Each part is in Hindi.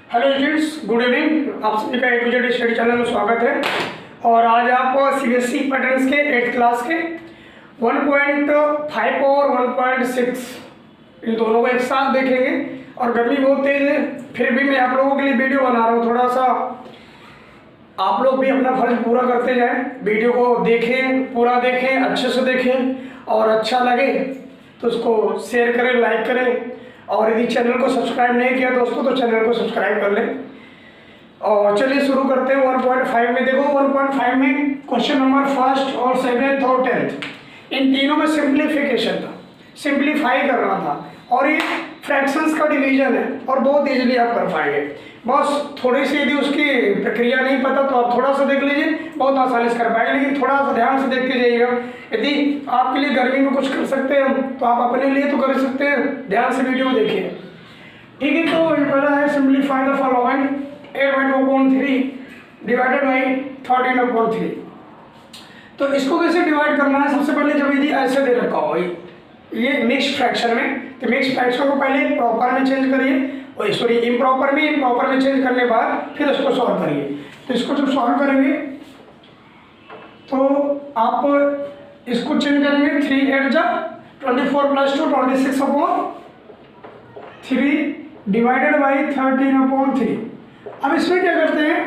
Hello students, good evening. आप सभी का ए टू जेड स्टडी चैनल में स्वागत है। और आज आप सीबीएसई पैटर्न्स के 8th क्लास के 1.5 और 1.6 इन दोनों को एक साथ देखेंगे। और गर्मी बहुत तेज़ है, फिर भी मैं आप लोगों के लिए वीडियो बना रहा हूँ। थोड़ा सा आप लोग भी अपना फर्ज पूरा करते जाएं, वीडियो को देखें, पूरा देखें, अच्छे से देखें और अच्छा लगे तो उसको शेयर करें, लाइक करें। और यदि चैनल को सब्सक्राइब नहीं किया दोस्तों तो चैनल को सब्सक्राइब कर लें। और चलिए शुरू करते हैं। 1.5 में देखो, 1.5 में क्वेश्चन नंबर फर्स्ट और 7th और 10th इन तीनों में सिंप्लीफिकेशन था, सिंप्लीफाई करना था। और ये फ्रैक्शंस का डिवीजन है और बहुत इजीली आप कर पाएंगे। बस थोड़ी सी यदि उसकी प्रक्रिया नहीं पता तो आप थोड़ा सा देख लीजिए, बहुत आसानी से कर पाएंगे। लेकिन थोड़ा सा ध्यान से देख के जाइएगा। यदि आपके लिए गर्मी में कुछ कर सकते हैं हम, तो आप अपने लिए तो कर सकते हैं। ध्यान से वीडियो देखिए, ठीक है। तो ये पहला है simplify the following 8/2/3 divided by 13/3। तो इसको कैसे डिवाइड करना है? सबसे पहले जब यदि ऐसे दे रखा हो ये मिक्स्ड फ्रैक्शन में, तो मिक्स्ड फ्रैक्शन को पहले प्रॉपर में चेंज करिए, और सॉरी इम्प्रॉपर में चेंज करने के बाद फिर उसको सॉल्व करिए। तो इसको जब सॉल्व करेंगे तो आप इसको चेंज करेंगे 3 8 जा 24 + 2 26/3 डिवाइडेड बाई 13/3। अब इसमें क्या करते हैं,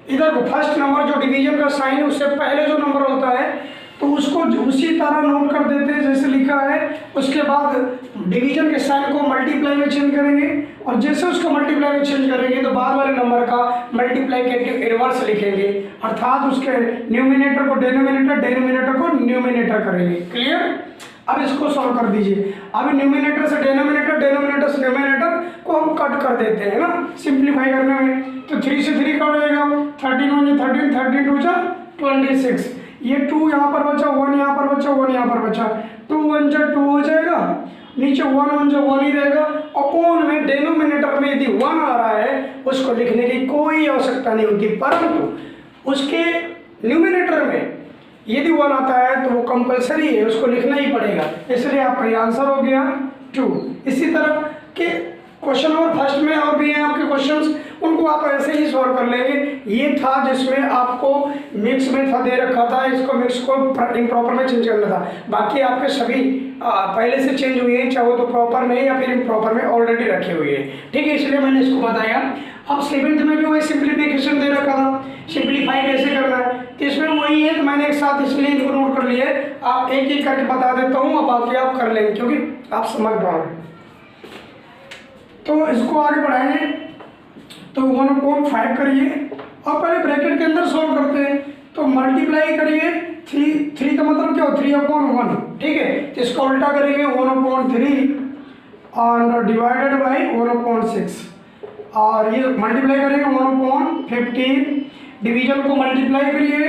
इधर फर्स्ट नंबर जो डिवीजन का साइन है उससे पहले जो नंबर होता है तो उसको उसी तरह नोट कर देते हैं जैसे लिखा है। उसके बाद डिवीजन के साइन को मल्टीप्लाई में चेंज करेंगे, और जैसे उसको मल्टीप्लाई में चेंज करेंगे तो बाद वाले नंबर का मल्टीप्लाई करके रिवर्स लिखेंगे, अर्थात उसके न्यूमिनेटर को डेनोमिनेटर, डेनोमिनेटर को न्यूमिनेटर करेंगे। क्लियर? अब इसको सॉल्व कर दीजिए। अब न्यूमिनेटर से डेनोमिनेटर, डेनोमिनेटर से न्यूमिनेटर को हम कट कर देते हैं ना सिंप्लीफाई करने में। तो 3 से 3 कट हो जाएगा, 13 1 13, 13 2 26। ये 2 यहाँ पर बचा, 1 यहाँ पर बचा, 1 यहाँ पर बचा, 2 1 2 हो जाएगा, नीचे 1 1 1 ही रहेगा। अपॉन में डेनोमिनेटर में यदि 1 आ रहा है उसको लिखने की कोई आवश्यकता नहीं होती, परंतु उसके न्यूमिनेटर में यदि 1 आता है तो वो कंपलसरी है, उसको लिखना ही पड़ेगा। इसलिए आपका आंसर हो गया 2। इसी तरह के क्वेश्चन नंबर फर्स्ट में और भी हैं आपके क्वेश्चंस, उनको आप ऐसे ही सॉल्व कर लेंगे। ये था जिसमें आपको मिक्स में था दे रखा था, इसको मिक्स को इम्प्रॉपर में चेंज करना था। बाकी आपके सभी पहले से चेंज हुए हैं, चाहे वो तो प्रॉपर में या फिर इम्प्रॉपर में ऑलरेडी रखे हुए हैं, ठीक है। इसलिए मैंने इसको बताया। अब 7th में भी वही सिंप्लीफिकेशन दे रखा था, सिंप्लीफाई कैसे करना है, तो इसमें वही है। तो मैंने एक साथ इसलिए इनको नोट कर लिए, आप एक एक करके बता देता हूँ, अब बाकी आप कर लेंगे क्योंकि आप समझ पाओगे। तो इसको आगे बढ़ाएंगे तो 1/5 करिए और पहले ब्रैकेट के अंदर सॉल्व करते हैं। तो मल्टीप्लाई करिए 3 का मतलब क्या हो, 3/1, ठीक है। तो इसको उल्टा करेंगे 1/3 और डिवाइडेड बाई 1/6, और ये मल्टीप्लाई करेंगे 1/15, डिवीजन को मल्टीप्लाई करिए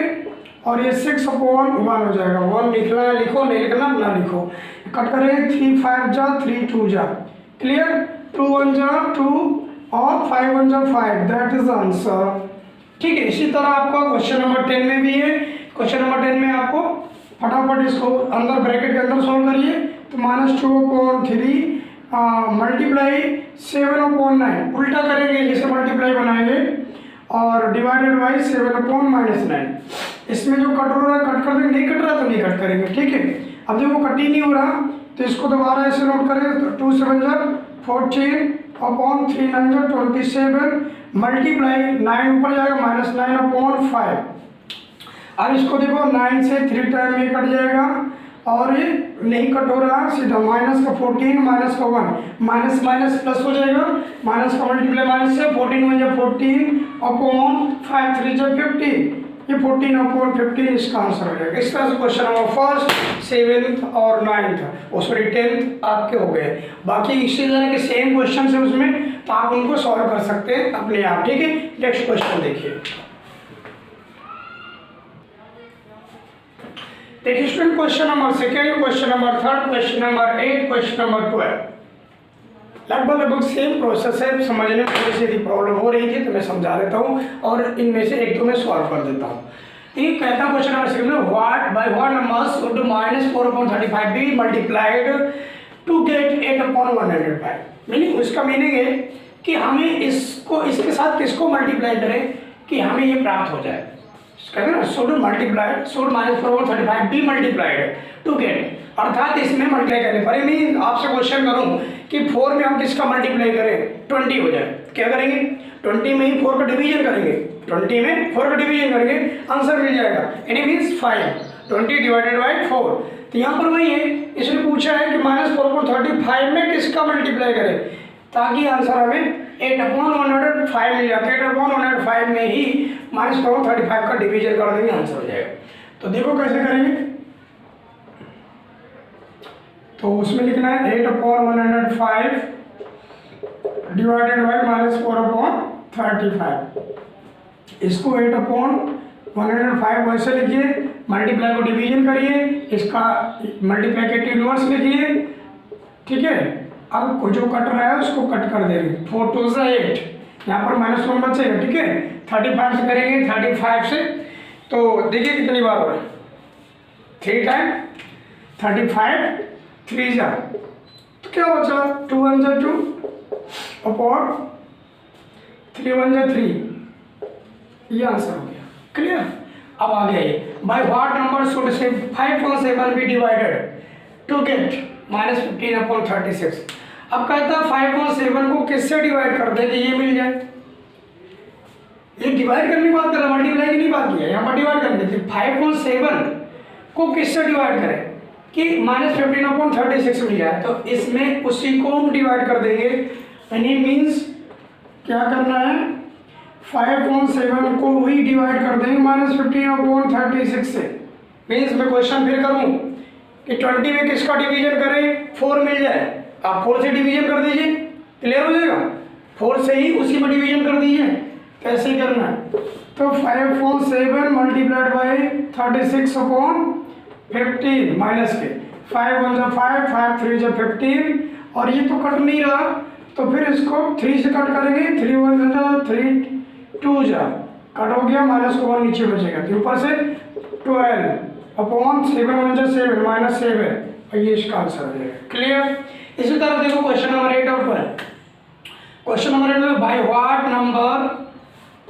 और ये 6/1 हो जाएगा। 1 लिखना है लिखो, नहीं लिखना ना लिखो। कट करेंगे 3 5 जा 3 2 जा। क्लियर? 2 1 जा 2 और 5 1 जा 5, दैट इज आंसर, ठीक है। इसी तरह आपका क्वेश्चन नंबर 10 में भी है। क्वेश्चन नंबर 10 में आपको फटाफट इसको अंदर ब्रैकेट के अंदर सॉल्व करिए। तो -2/3 मल्टीप्लाई 7/9, उल्टा करेंगे जैसे मल्टीप्लाई बनाएंगे, और डिवाइडेड बाई 7/-9। इसमें जो कट हो रहा है कट कर देंगे, नहीं कट रहा तो नहीं कट करेंगे, ठीक है। अब देखो कट ही नहीं हो रहा तो इसको दोबारा ऐसे नोट करें। तो 2 7 जा 14/3 9 जा 27, मल्टीप्लाई 9 ऊपर जाएगा -9/5। अब इसको देखो 9 से 3 टाइम में कट जाएगा, और ये नहीं कट हो रहा, सीधा -14 -1 माइनस माइनस प्लस हो जाएगा, माइनस का मल्टीप्लाई माइनस से 14 1 जा 14/5 3 जा 50, ये 14/15 इसका आंसर हो जाएगा। इस तरह से क्वेश्चन नंबर फर्स्ट, 7th और 9th और सॉरी 10th आपके हो गए। बाकी इसी तरह के सेम क्वेश्चन है उसमें, तो आप उनको सॉल्व कर सकते हैं अपने आप, ठीक है। नेक्स्ट क्वेश्चन देखिए। देखिए student, question number 2, question number 3, question number 8, question number 12 लगभग सेम प्रोसेस है। समझने में थोड़ी सी यदि प्रॉब्लम हो रही थी तो मैं समझा देता हूँ और इनमें से एक दो मैं सॉल्व कर देता हूँ। ठीक, कहता क्वेश्चन नंबर 6 में what by what numbers would -4/35 be multiplied to get 8/105। Meaning, उसका मीनिंग है कि हमें इसको इसके साथ किसको मल्टीप्लाई करें कि हमें ये प्राप्त हो जाए। कहते हैं ना should multiply should minus 4/35 be multiplied to get, अर्थात इसमें मल्टीप्लाई करने पर मैं आपसे क्वेश्चन करूं कि 4 में हम किसका मल्टीप्लाई करें 20 हो जाए, क्या करेंगे 20 में ही 4 का डिवीजन करेंगे, 20 में 4 का डिवीजन करेंगे, आंसर मिल जाएगा। यानी मीन्स 5 20 डिवाइडेड बाई 4। तो यहाँ पर वही है, इसने पूछा है कि -4/35 में किसका मल्टीप्लाई करें ताकि आंसर हमें 8/105 मिल जाता है। 8/105 में ही -4/35 का डिवीजन कर देंगे, आंसर हो जाएगा। तो देखो कैसे करेंगे, तो उसमें लिखना है 8/105 डिवाइडेड बाई -4/35। इसको 8/105 वैसे लिखिए, मल्टीप्लाई को डिवीजन करिए, इसका मल्टीप्लिकेटिव इनवर्स लिखिए, ठीक है। अब जो कट रहा है उसको कट कर देंगे, 4 2 8, यहाँ पर -1 बचेगा, ठीक है। 35 से करेंगे, 35 से तो देखिए कितनी बार हो रहा है 3 टाइम 35 3 जा, तो क्या बचा 2 1 जा 2 अपॉन 3 1 जा 3, ये आंसर हो गया। क्लियर। अब आ गया ये by what number should say 5/7 B divided to get -15/36। अब कहता है 5/7 को किससे डिवाइड कर दे कि ये मिल जाए। ये डिवाइड करने की बात कर रहा है, मल्टीप्लाई की नहीं बात की है, यहाँ पर डिवाइड करने की। 5/7 को किससे डिवाइड करें कि -15/36 मिल जाए, तो इसमें उसी को हम डिवाइड कर देंगे। यानी मीन्स क्या करना है 5/7 को वही डिवाइड कर देंगे -15/36 से। मीन्स मैं क्वेश्चन फिर करूं कि 20 में किसका डिवीजन करें 4 मिल जाए, आप 4 से डिवीजन कर दीजिए, क्लियर हो जाएगा। 4 से ही उसी में डिवीजन कर दीजिए, कैसे करना है। तो 5/7 मल्टीप्लाइड बाई 36/15 माइनस के 5 1 जा 5 5 3 जा 15, और ये तो कट नहीं रहा तो फिर इसको 3 से कट करेंगे, 3 1 जा 3 2 जा कट हो गया, -1 नीचे बचेगा, तो ऊपर से 12/7 1 जा 7 -7, और ये इसका आंसर हो जाएगा। क्लियर। इसी तरह देखो क्वेश्चन नंबर 8 और 12। क्वेश्चन नंबर 8 में by what number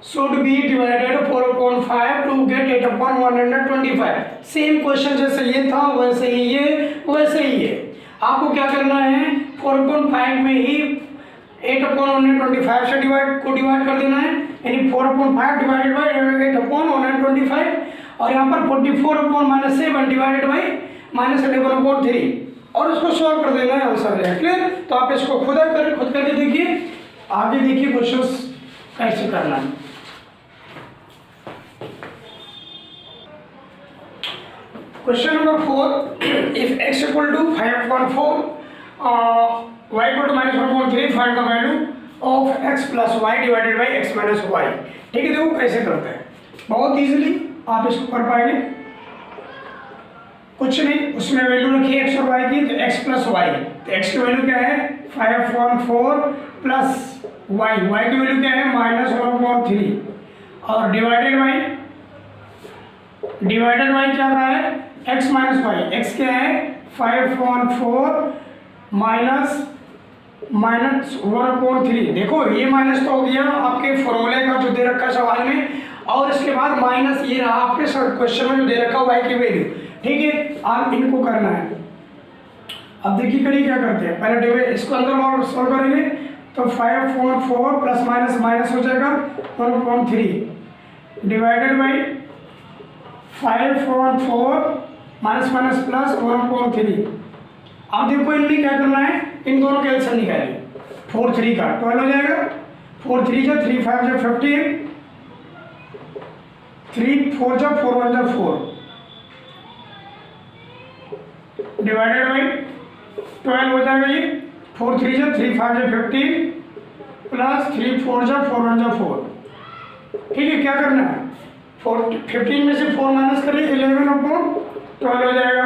should be divided 4/5 to get 8/125। Same question जैसे ये था वैसे ही ये वैसे ही ये। आपको क्या करना है 4/5 में ही 8/125 से डिवाइड कर देना है, यानी 4/5 डिवाइडेड बाई 8/125, और यहाँ पर 44/-7 डिवाइडेड बाई -11/3, और इसको सॉल्व कर देना है, आंसर है। क्लियर। तो आप इसको खुद करके देखिए, आगे देखिए क्वेश्चन कैसे करना है। Question number 4, if x equal to 5/4 y equal to -1/3 find the value of x plus y divided by x minus y. ठीक है, देखो कैसे करते हैं, बहुत इजीली आप इसको कर पाएंगे। कुछ नहीं, उसमें वैल्यू रखिए x और y की, तो x प्लस वाई, तो x की वैल्यू क्या है 5/4 प्लस y की वैल्यू क्या है -1/3, और डिवाइडेड बाई क्या रहा है x माइनस वाई, x क्या है 5/4 -1/3। देखो ये माइनस तो हो गया आपके फॉर्मूले का जो दे रखा है सवाल में, और इसके बाद माइनस ये रहा आपके क्वेश्चन में जो दे रखा है y की वैल्यू। ठीक है, आप इनको करना है। अब देखिए करिए क्या करते हैं, पहले इसको अंदर सॉल्व करेंगे, तो 5/4 प्लस माइनस हो जाएगा 1/3 डिवाइडेड बाई 5/4 माइनस प्लस 1/3। अब देखो इनमें क्या करना है, इन दोनों के एलसीएम निकालिए, 4 3 का 12 हो जाएगा, 4 3 जा 3 5 जा 15, 3 4 जा 4 1 जा 4 डिवाइडेड बाई 12 हो जाएगा, ये 4 3 जा 3 5 जा 15 प्लस 3 4 जा 4 1 जा 4। ठीक है, क्या करना है 15 में से 4 माइनस करिए 11/12 हो जाएगा,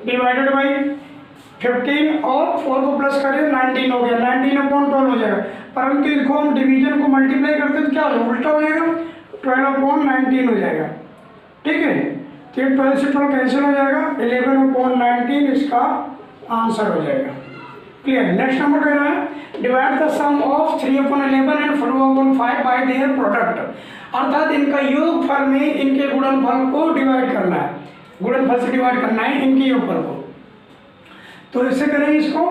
डिवाइडेड बाई 15 और 4 को प्लस करिए 19 हो गया, 19/12 हो जाएगा। परंतु इसको हम डिवीजन को मल्टीप्लाई करते हैं तो क्या हो उल्टा हो जाएगा, 12/19 हो जाएगा। ठीक है, तो 12 से 12 कैंसिल हो जाएगा, 11/19 इसका आंसर हो जाएगा। क्लियर। नेक्स्ट नंबर कह रहा है divide the sum of 3/11 and 4/5 by their product, अर्थात इनका योगफल में इनके गुणनफल को डिवाइड करना है, गुणनफल से डिवाइड करना है इनके योगफल को। तो इससे करेंगे इसको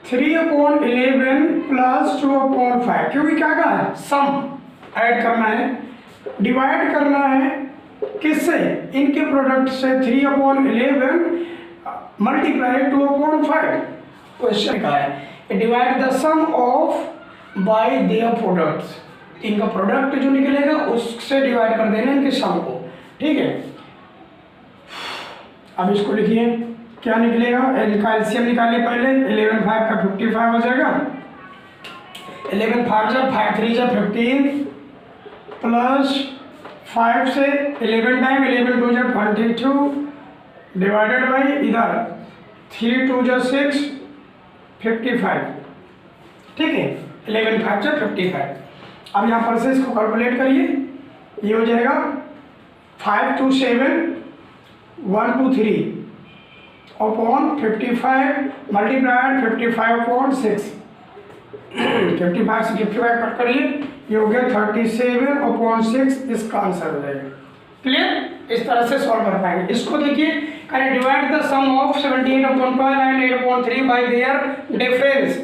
3/11 प्लस 2/5, क्योंकि क्या कहा है सम ऐड करना है, डिवाइड करना है किससे, इनके प्रोडक्ट से। 3/11 मल्टीप्लाई 2/5, क्वेश्चन का है divide the sum of by their products, इनका प्रोडक्ट जो निकलेगा उससे डिवाइड कर देना इनके सम को, ठीक है। अब इसको लिखिए क्या निकलेगा, इनका एलसीएम निकालिए पहले। 11/5 का 55 हो जाएगा, 11/5 जा 5 3 जा 15 प्लस 5 से 11 टाइम 11 2 जा 22 डिवाइडेड बाई इधर 3 2 जा 6 55, ठीक है। 11/5 जा 55। अब यहाँ पर से इसको कैलकुलेट करिए, ये हो जाएगा 5 2 7 1 2 3 अपॉन 55 मल्टीप्लाइड 55/6, 55 से 55 कट करिए, ये हो गया 37/6, इसका आंसर हो जाएगा। क्लियर, इस तरह से सॉल्व कर पाएंगे। इसको देखिए, can divide the sum of 78/12 and 8/3 by their difference,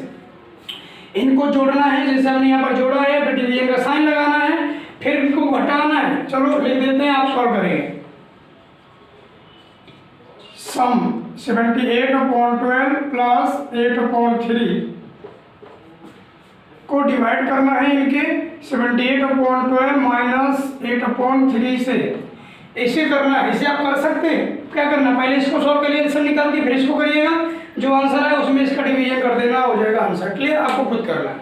इनको जोड़ना है, जैसे हमने यहाँ पर जोड़ा है, फिर डिवीजन का साइन लगाना है, फिर इनको घटाना है। चलो लिख देते हैं, आप सॉल्व करेंगे। सम 78/12 प्लस 8/3 को डिवाइड करना है इनके 78/12 माइनस 8/3 से, इसे करना है। इसे आप कर सकते हैं, क्या करना, पहले इसको सॉल्व करिए, आंसर निकाल के फिर इसको करिएगा, जो आंसर है उसमें इसका डिवीजन कर देना, हो जाएगा आंसर। क्लियर, आपको खुद करना है।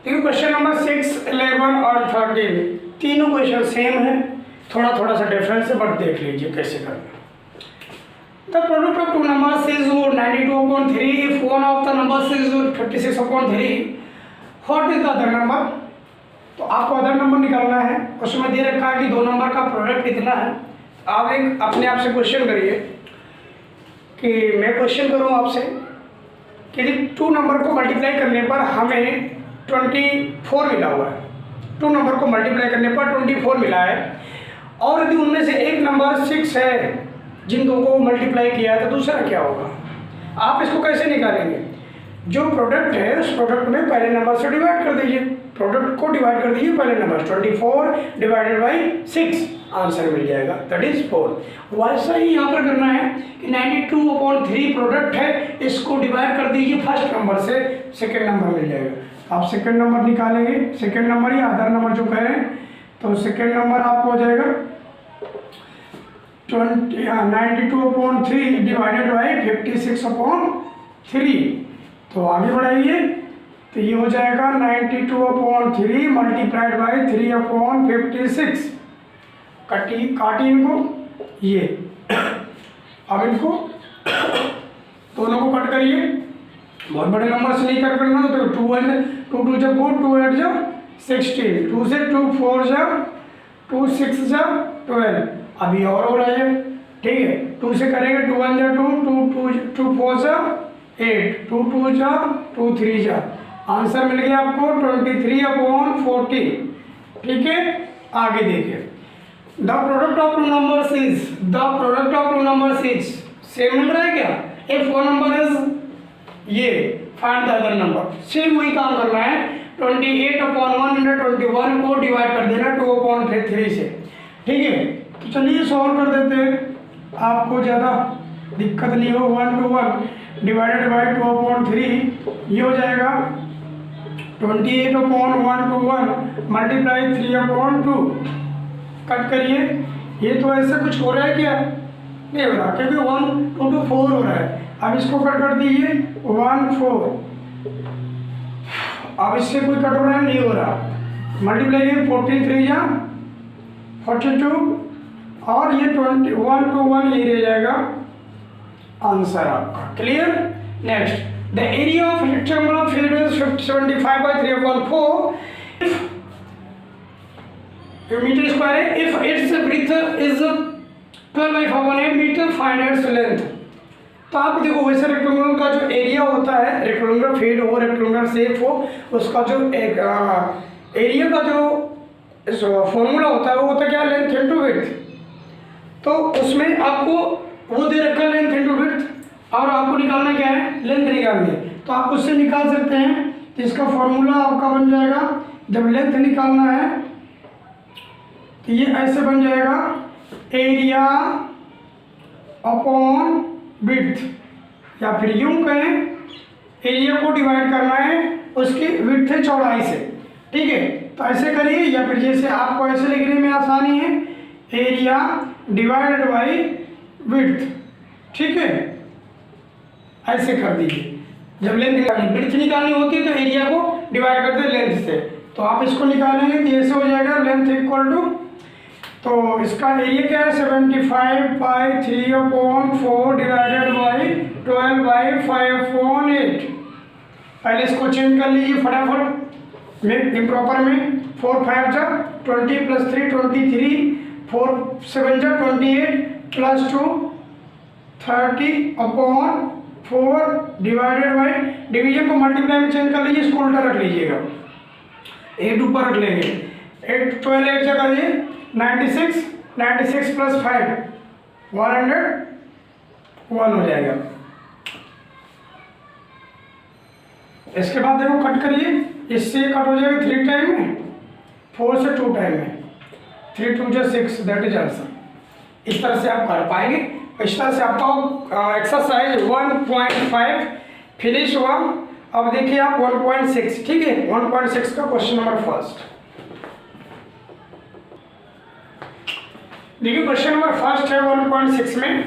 देखिए क्वेश्चन नंबर 6, 11 और 13 तीनों क्वेश्चन सेम है, थोड़ा थोड़ा सा डिफरेंस है, बट देख लीजिए कैसे करना। The product of two numbers is 92/3 if one of the numbers is 56/3, what is the other number. तो आपको अदर नंबर निकालना है, उसमें दे रखा है कि दो नंबर का प्रोडक्ट कितना है। आप एक अपने आप से क्वेश्चन करिए, कि मैं क्वेश्चन करूँ आपसे कि 2 नंबर को मल्टीप्लाई करने पर हमें 24 मिला हुआ है, 2 नंबर को मल्टीप्लाई करने पर 24 मिला है, और यदि उनमें से एक नंबर 6 है जिन दो को मल्टीप्लाई किया है, तो दूसरा क्या होगा। आप इसको कैसे निकालेंगे, जो प्रोडक्ट है उस प्रोडक्ट में पहले नंबर से डिवाइड कर दीजिए, प्रोडक्ट को डिवाइड कर दीजिए पहले नंबर, 24 डिवाइडेड बाई 6, आंसर मिल जाएगा, दैट इज 4। वैसा ही यहाँ पर करना है कि 92/3 प्रोडक्ट है, इसको डिवाइड कर दीजिए फर्स्ट नंबर से, सेकेंड नंबर मिल जाएगा। आप सेकेंड नंबर निकालेंगे, सेकेंड नंबर या अदर नंबर जो कह रहे हैं, तो सेकेंड नंबर आपको हो जाएगा 92/3 डिवाइडेड बाई 56/3। तो आगे बढ़ाइए, तो ये हो जाएगा 92/3 मल्टीप्लाइड बाई 3/56। काटी इनको, ये अब इनको दोनों को कट करिए, बहुत बड़े नंबर से नहीं कट करना, तो 2 2 जा 4, 2 8 जा 16, 2 से 2 4 जा 2 6 जा 12, अभी और हो रहा है, ठीक है। 2 से करेंगे 2 1 जा 2, 2 4 जा 8, 2 2 जा 2 3 जा, आंसर मिल गया आपको 23/40, ठीक है। आगे देखिए, the product of two numbers is, the product of two numbers is, same मिल रहा है क्या, इफ वन नंबर इज ये, find the other number, same वही काम करना है। 28/121 को डिवाइड कर देना 2/3 से, ठीक है। तो चलिए सॉल्व कर देते हैं, आपको ज़्यादा दिक्कत नहीं हो। 1 to 1 डिवाइडेड बाई 2/3, ये हो जाएगा 28/121 मल्टीप्लाई 3/2, कट करिए। ये तो ऐसे कुछ हो रहा है क्या, नहीं हो रहा, क्योंकि 1 2 2 4 हो रहा है। अब इसको कट कर दीजिए 1 4, अब इससे कोई कट हो रहा है, नहीं हो रहा, मल्टीप्लाई 14 3 जा 42, और ये 21 to 1 ये रह जाएगा आंसर आपका। Clear. Next, the area of rectangle of field is 75/3/4 metre square है, if its breadth is 12/8 metre find its length. तो आप देखो वैसे रेक्टेंगुलर का जो एरिया होता है, रेक्टेंगुलर फीड हो, रेक्टेंगुलर शेप हो, उसका जो एक एरिया का जो फॉर्मूला होता है वो होता है क्या, लेंथ इनटू विड्थ। तो उसमें आपको वो दे रखा है लेंथ इनटू विड्थ, और आपको निकालना क्या है, लेंथ निकालनी है। तो आप उससे निकाल सकते हैं। तो इसका फॉर्मूला आपका बन जाएगा, जब लेंथ निकालना है तो ये ऐसे बन जाएगा, एरिया अपॉन विड्थ, या फिर यूं कहें एरिया को डिवाइड करना है उसकी विड्थ चौड़ाई से। ठीक है, तो ऐसे करिए, या फिर जैसे आपको ऐसे लिखने में आसानी है, एरिया डिवाइडेड बाई विड्थ। ठीक है, ऐसे कर दीजिए। जब लेंथ निकालनी, विड्थ निकालनी होती है तो एरिया को डिवाइड करते हैं लेंथ से। तो आप इसको निकालेंगे तो ऐसे हो जाएगा, लेंथ इक्वल टू, तो इसका एरिया क्या है, 75/3/4 डिवाइडेड बाई 12/5/8। पहले इसको चेंज कर लीजिए फटाफट में, इम्प्रॉपर में। 4 5 जा 20 + 3 23, 4 7 जा 28 + 2 30/4 डिवाइडेड बाई, डिवीजन को मल्टीप्लाई में चेंज कर लीजिए, इसको उल्टा रख लीजिएगा, 8 ऊपर रख लेंगे। 8 12 8 से करिए 96 + 5 101 हो जाएगा। इसके बाद देखो कट करिए, इससे कट हो जाएगा 3 टाइम में, 4 से 2 टाइम में, 3 2 जा 6, दैट इज आंसर। इस तरह से आप कर पाएंगे। इस तरह से आपका एक्सरसाइज 1.5 फिनिश हुआ। अब देखिए आप 1.6, ठीक है, 1.6 का क्वेश्चन नंबर फर्स्ट देखिए। क्वेश्चन नंबर फर्स्ट है 1.6 में,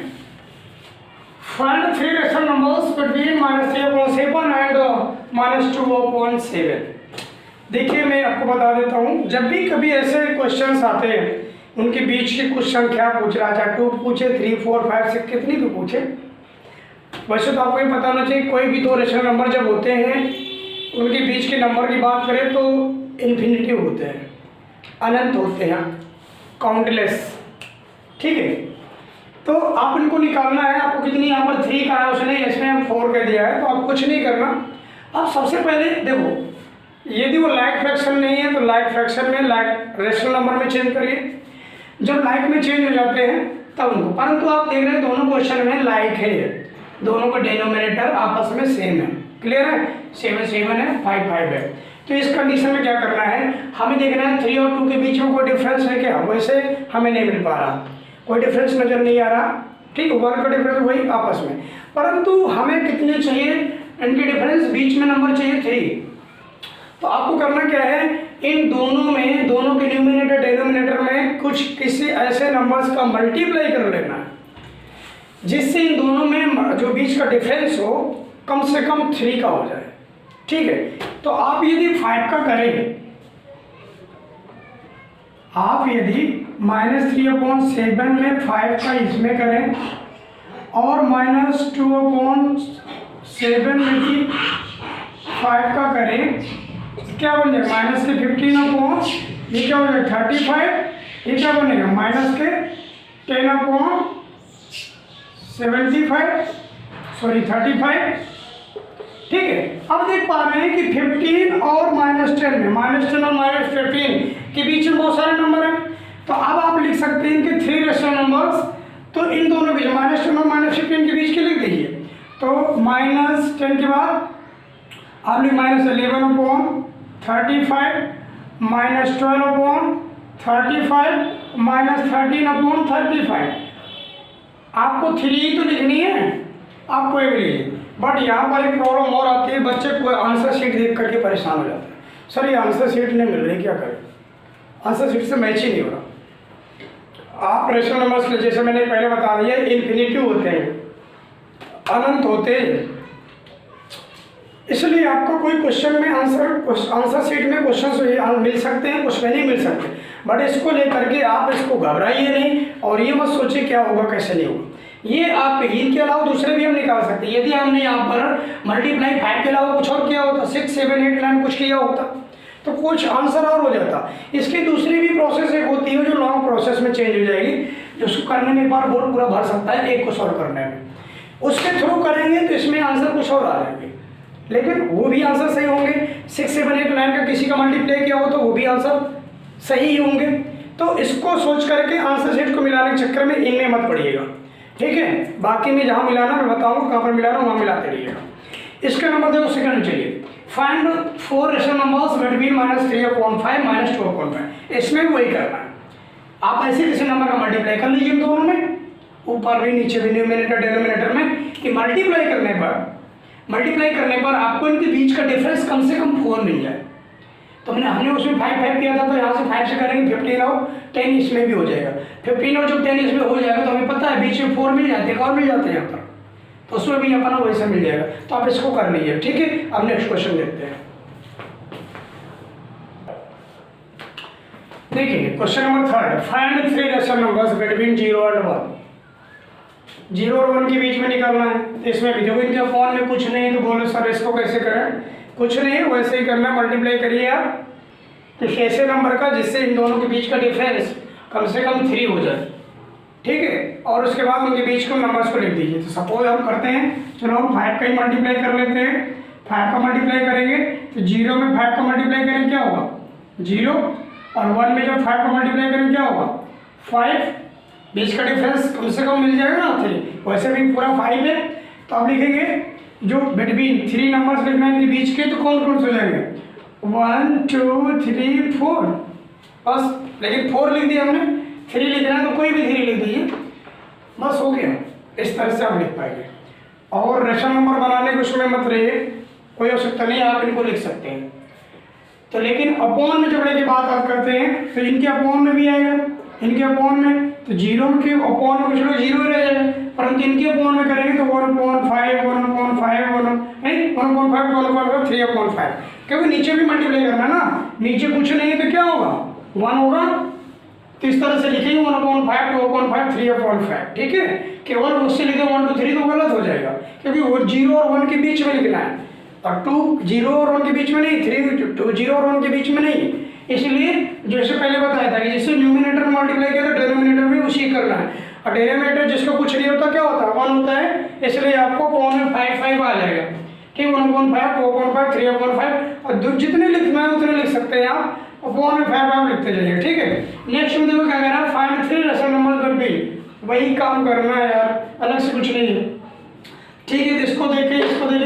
find 3 rational numbers between -3/7 and -2/7। देखिए मैं आपको बता देता हूँ, जब भी कभी ऐसे क्वेश्चंस आते हैं, उनके बीच की कुछ संख्या पूछ रहा, चाहे 2 पूछे, 3 4 5 6 कितनी भी पूछे। वैसे तो आपको ये पता होना चाहिए, कोई भी 2 रेशनल नंबर जब होते हैं, उनके बीच के नंबर की बात करें तो इन्फिनिटिव होते हैं, अनंत होते हैं, काउंटलेस। ठीक है, तो आप इनको निकालना है। आपको कितनी, यहाँ पर 3 का है, उसने इसमें हम 4 कह दिया है, तो आप कुछ नहीं करना। आप सबसे पहले देखो, यदि वो लाइक फ्रैक्शन नहीं है तो लाइक फ्रैक्शन में, लाइक रेशनल नंबर में चेंज करिए। जब लाइक में चेंज हो जाते हैं तब उनको, परंतु आप देख रहे हैं दोनों क्वेश्चन में लाइक है, दोनों का डिनोमिनेटर आपस में सेम है। क्लियर है, 7 7 है, 5 5 है। तो इस कंडीशन में क्या करना है, हमें देखना है 3 और 2 के बीच में कोई डिफरेंस है क्या। वैसे हमें नहीं मिल पा रहा, कोई डिफरेंस नजर नहीं आ रहा। ठीक, 1 का डिफरेंस वही आपस में, परंतु हमें कितने चाहिए, इनके डिफरेंस बीच में नंबर चाहिए 3। तो आपको करना क्या है, इन दोनों में, दोनों के न्यूमिनेटर डिनोमिनेटर में कुछ किसी ऐसे नंबर्स का मल्टीप्लाई कर लेना है जिससे इन दोनों में जो बीच का डिफरेंस हो कम से कम 3 का हो जाए। ठीक है, तो आप यदि 5 का करें, आप यदि -3/7 में 5 का इसमें करें और -2/7 में भी 5 का करें, क्या बन जाएगा, माइनस के 15/, ये क्या हो जाएगा 35, ये क्या बनेगा माइनस के 10/75, सॉरी 35। ठीक है, अब देख पा रहे हैं कि 15 और -10 में, -10 और -15 के बीच में बहुत सारे नंबर हैं। तो अब आप लिख सकते हैं कि 3 रेशनल नंबर्स, तो इन दोनों बीच -10 और -15 के बीच के लिख दीजिए। तो -10 के बाद आप लिख -11/35, -12/35, -13/35। आपको 3 तो लिखनी है, आप कोई भी लीजिए। बट यहाँ पर एक प्रॉब्लम और आती है, बच्चे कोई आंसर शीट देख करके परेशान हो जाते हैं, सर ये आंसर शीट नहीं मिल रही, क्या करें, आंसर शीट से मैच ही नहीं हो रहा। आप रेशनल नंबर्स के जैसे मैंने पहले बता दिया, इन्फिनिटिव होते हैं, अनंत होते हैं, इसलिए आपको कोई क्वेश्चन में आंसर शीट में क्वेश्चन मिल सकते हैं, कुछ में नहीं मिल सकते। बट इसको लेकर के आप इसको घबराइए नहीं, और ये मत सोचिए क्या होगा कैसे नहीं होगा। ये आप इनके अलावा दूसरे भी हम निकाल सकते हैं। यदि हमने यहाँ पर मल्टीप्लाई 5 के अलावा कुछ और किया होता, 6 7 8 9 कुछ किया होता, तो कुछ आंसर और हो जाता। इसकी दूसरी भी प्रोसेस एक होती है जो लॉन्ग प्रोसेस में चेंज हो जाएगी। जो उसको करने में एक बार बोर्ड पूरा भर सकता है एक को सॉल्व करने में। उसके थ्रू करेंगे तो इसमें आंसर कुछ और आ जाएंगे, लेकिन वो भी आंसर सही होंगे। 6, 7, 8, 9 का किसी का मल्टीप्लाई किया हो तो वो भी आंसर सही ही होंगे। तो इसको सोच करके आंसर सेट को मिलाने के चक्कर में इनमें मत पड़िएगा, ठीक है। बाकी में जहाँ मिलाना मैं बताऊँगा कहाँ पर मिलाना वहाँ मिलाते रहिएगा। इसका नंबर देखो सेकंड, चलिए फाइंड 4 रेशनल नंबर्स बिटवीन -3/5 -2/5। इसमें वही करना है, आप ऐसे किसी नंबर का मल्टीप्लाई कर लीजिए दोनों में, ऊपर भी नीचे भी, न्यूमिनेटर डिनोमिनेटर में, कि मल्टीप्लाई करने पर आपको इनके बीच का डिफरेंस कम से कम 4 मिल जाए। तो हमने उसमें 5 किया था, तो यहाँ से 5 से करेंगे 15 और 10 इसमें भी हो जाएगा। 15 और जब 10 इसमें हो जाएगा तो हमें पता है बीच में 4 मिल जाते हैं, और मिल जाते हैं यहाँ पर, तो उसमें भी अपना वैसा मिल जाएगा। तो आप इसको कर लीजिए, ठीक है। अब नेक्स्ट क्वेश्चन देखते हैं। देखिए question number 3, find 3 rational numbers between 0 और 1। 0 और 1 के बीच में निकालना है। इसमें भी देखो इनके अपॉन में कुछ नहीं, तो बोलो सर इसको कैसे करें? कुछ नहीं, वैसे ही करना, मल्टीप्लाई करिए आप किसी ऐसे नंबर का जिससे इन दोनों के बीच का डिफरेंस कम से कम 3 हो जाए, ठीक है। और उसके बाद उनके बीच के नंबर्स को लिख दीजिए। तो सपोज हम करते हैं, चलो हम 5 का ही मल्टीप्लाई कर लेते हैं। 5 का मल्टीप्लाई करेंगे तो 0 में 5 का मल्टीप्लाई करेंगे क्या होगा? 0, और 1 में जब 5 का मल्टीप्लाई करेंगे क्या होगा? 5। बीच का डिफरेंस कम से कम मिल जाएगा ना 3, वैसे भी पूरा 5 है। तो आप लिखेंगे जो बिटवीन 3 नंबर्स लिखना है इनके बीच के, तो कौन कौन से हो जाएंगे? 1, 2, 3, 4 बस। लेकिन 4 लिख दिया हमने, 3 लिखना है तो कोई भी 3 लिख दीजिए, बस हो गया। इस तरह से आप लिख पाएंगे। और रेशनल नंबर बनाने के उसमें मत रहिए, कोई आवश्यकता नहीं, आप इनको लिख सकते हैं। तो लेकिन अपॉन में जब की बात आप करते हैं तो इनके अपॉन में भी आएगा, इनके अपॉन में, तो 0 के अपॉन में कुछ लोग 0 रह जाएगा, परंतु इनके अपॉन में करेंगे तो 1/5, 1/5, 3/5, क्योंकि नीचे भी मल्टीप्लाई करना है ना, नीचे कुछ नहीं है तो क्या होगा? 1 होगा। तो इस तरह से लिखेंगे 1/5, 2/5, 3/5, ठीक है। केवल उससे लिखे 1, 2, 3 तो गलत हो जाएगा, क्योंकि वो 0 और 1 के बीच में लिखना है, और 2 0 और 1 के बीच में नहीं, 3 0 और 1 के बीच में नहीं। इसलिए जैसे पहले बताया था कि जिससे न्यूमिनेटर मल्टीप्लाई किया तो डिनोमिनेटर भी उसी करना है, और डिनोमिनेटर जिसका कुछ नहीं होता क्या होता है? 1 होता है, इसलिए आपको अपॉन में 5 आ जाएगा, ठीक। 1/5, 2/5, 3/5, और जितने लिखना है उतने लिख सकते हैं आप, अपॉन में 5 लिखते जाइए, ठीक है। नेक्स्ट में देखो क्या कह रहा है, फाइंड 3 रेशनल नंबर्स बिटवीन, वही काम करना है यार, अलग से कुछ नहीं है, ठीक है। इसको देखे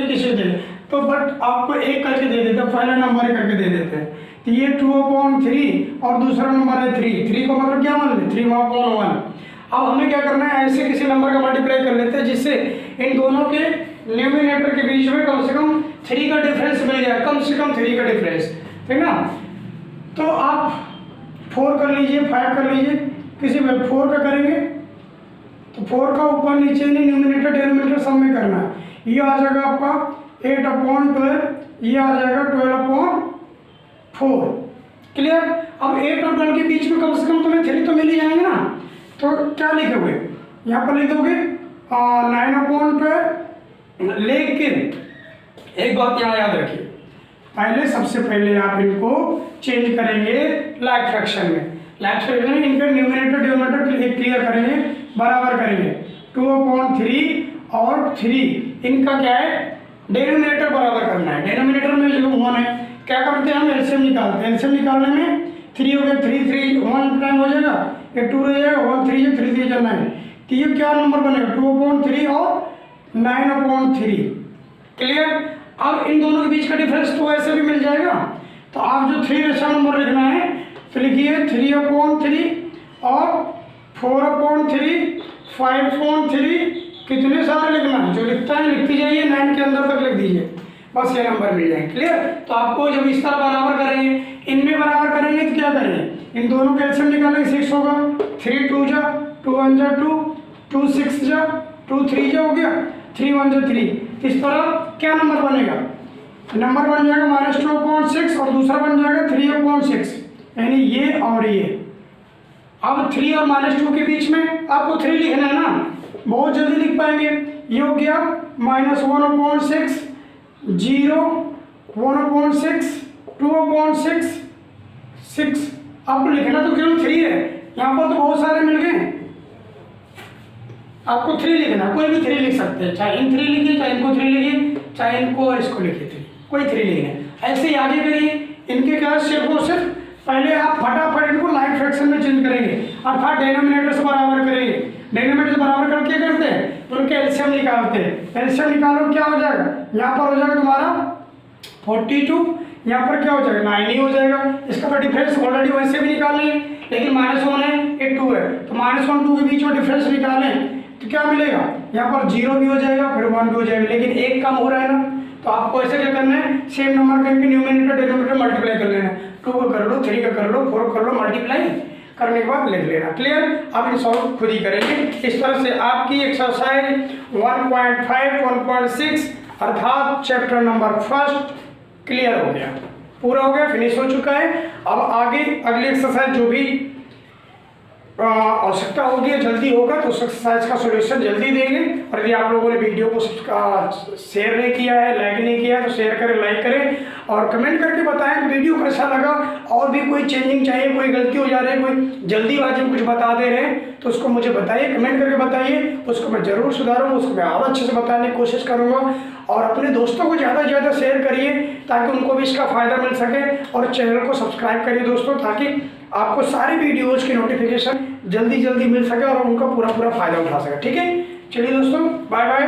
किसी दे, तो बट आपको एक करके दे देते हैं, पहला नंबर करके दे देते हैं। तो ये 2/3 और दूसरा नंबर है 3 का मतलब क्या मान लें? 3/1। अब हमें क्या करना है, ऐसे किसी नंबर का मल्टीप्लाई कर लेते हैं जिससे इन दोनों के न्यूमिनेटर के बीच में कम से कम 3 का डिफरेंस मिल जाए, कम से कम 3 का डिफरेंस, ठीक ना। तो आप 4 कर लीजिए, 5 कर लीजिए, किसी में 4 का करेंगे तो 4 का ऊपर नीचे नहीं, न्यूमिनेटर डिनोमिनेटर सब में करना है। ये आ जाएगा आपका 8/12, ये आ जाएगा 12/4, क्लियर। अब 8 और 12 के बीच में कम से कम तुम्हें 3 तो मिल ही जाएंगे ना, तो क्या लिखोगे? यहाँ पर लिख दोगे 9/12। लेकिन एक बात यहाँ याद रखिए, पहले सबसे पहले आप इनको चेंज करेंगे लाइक फ्रैक्शन में। लाइक फ्रैक्शन में इनके न्यूमिनेटर डिनोमिनेटर क्लियर करेंगे, बराबर करेंगे। 2/3 और 3 इनका क्या है? डिनोमिनेटर बराबर करना है। डिनोमिनेटर में जो 1 है, क्या करते हैं हम? एलसीएम निकालते हैं। एलसीएम निकालने में 3 हो गया, 3 3 1 टाइम हो जाएगा, ये 2 रह जाएगा, 1 3 3 3 9। तो ये क्या नंबर बनेगा? 2/3 और 9/3, क्लियर। अब इन दोनों के बीच का डिफरेंस तो ऐसे भी मिल जाएगा। तो आप जो 3 रेशनल नंबर लिखना है तो लिखिए 3/3 और 4/3, 5/3, कितने सारे लिखना है? जो लिखता है लिखती जाइए, 9 के अंदर तक लिख दीजिए, बस ये नंबर मिल जाएंगे, क्लियर। तो आपको जब इस तरह बराबर करेंगे, इनमें बराबर करेंगे तो क्या करेंगे? इन दोनों के एलसीएम निकालेंगे, 6 होगा, 3 2 जा, 2 1 जा 2, 2 6 जा, 2 3 जा, हो गया, 3 1 जा 3। इस तरह क्या नंबर बनेगा? नंबर बन जाएगा -2/6 और दूसरा बन जाएगा 3/6, यानी ये और ये। अब 3 और -2 के बीच में आपको 3 लिखना है ना, बहुत जल्दी लिख पाएंगे। ये हो गया -1/6, 0, 1/6, 2/6, 6। आपको लिखना तो केवल 3 है, यहाँ पर तो बहुत सारे मिल गए, आपको 3 लिखना है, कोई भी 3 लिख सकते हैं, चाहे इन 3 लिखिए, चाहे इनको 3 लिखिए, चाहे इनको और इसको लिखिए 3, कोई 3 लिखना है। ऐसे ही आगे करिए, इनके क्या सिर्फ और सिर्फ पहले आप फटाफट इनको लाइक फ्रैक्शन में चेंज करेंगे, अर्थात डिनोमिनेटर से बराबर करेंगे। डिनोमिनेटर से बराबर करके क्या करते हैं, तो उनके एलसीएम निकालते हैं। एलसीएम निकालो, क्या हो जाएगा, यहाँ पर हो जाएगा तुम्हारा 42, यहाँ पर क्या हो जाएगा 9 ही हो जाएगा। इसका तो डिफरेंस ऑलरेडी वैसे भी निकाल लेंगे, लेकिन -1 है, ये 2 है, तो -1 2 के बीच में डिफरेंस निकालें तो क्या मिलेगा, यहाँ पर 0 भी हो जाएगा, फिर 1 भी हो जाएगा, लेकिन एक कम हो रहा है ना। तो आपको ऐसे क्या करना है, सेम नंबर का इनके न्यूमरेटर डिनोमिनेटर मल्टीप्लाई कर लेना है। 2 का कर लो, 3 का कर लो, 4 कर लो, मल्टीप्लाई करने के बाद लिख लेना। क्लियर, आप इन सॉल्व खुद ही करेंगे। इस तरह से आपकी एक्सरसाइज 1.5 1.6 अर्थात चैप्टर नंबर 1 क्लियर हो गया, पूरा हो गया, फिनिश हो चुका है। अब आगे अगली एक्सरसाइज जो भी आवश्यकता होगी, जल्दी होगा तो उस एक्सरसाइज का सॉल्यूशन जल्दी देंगे। और यदि आप लोगों ने वीडियो को शेयर नहीं किया है, लाइक नहीं किया है, तो शेयर करें, लाइक करें और कमेंट करके बताएं कि वीडियो कैसा लगा। और भी कोई चेंजिंग चाहिए, कोई गलती हो जा रही है, कोई जल्दीबाजी में कुछ बता दे रहे हैं तो उसको मुझे बताइए, कमेंट करके बताइए, उसको मैं ज़रूर सुधारूँगा, उसको मैं और अच्छे से बताने की कोशिश करूँगा। और अपने दोस्तों को ज़्यादा से ज़्यादा शेयर करिए ताकि उनको भी इसका फ़ायदा मिल सके। और चैनल को सब्सक्राइब करिए दोस्तों, ताकि आपको सारी वीडियोज़ की नोटिफिकेशन जल्दी जल्दी मिल सके और उनका पूरा फ़ायदा उठा सके। ठीक है, चलिए दोस्तों, बाय बाय।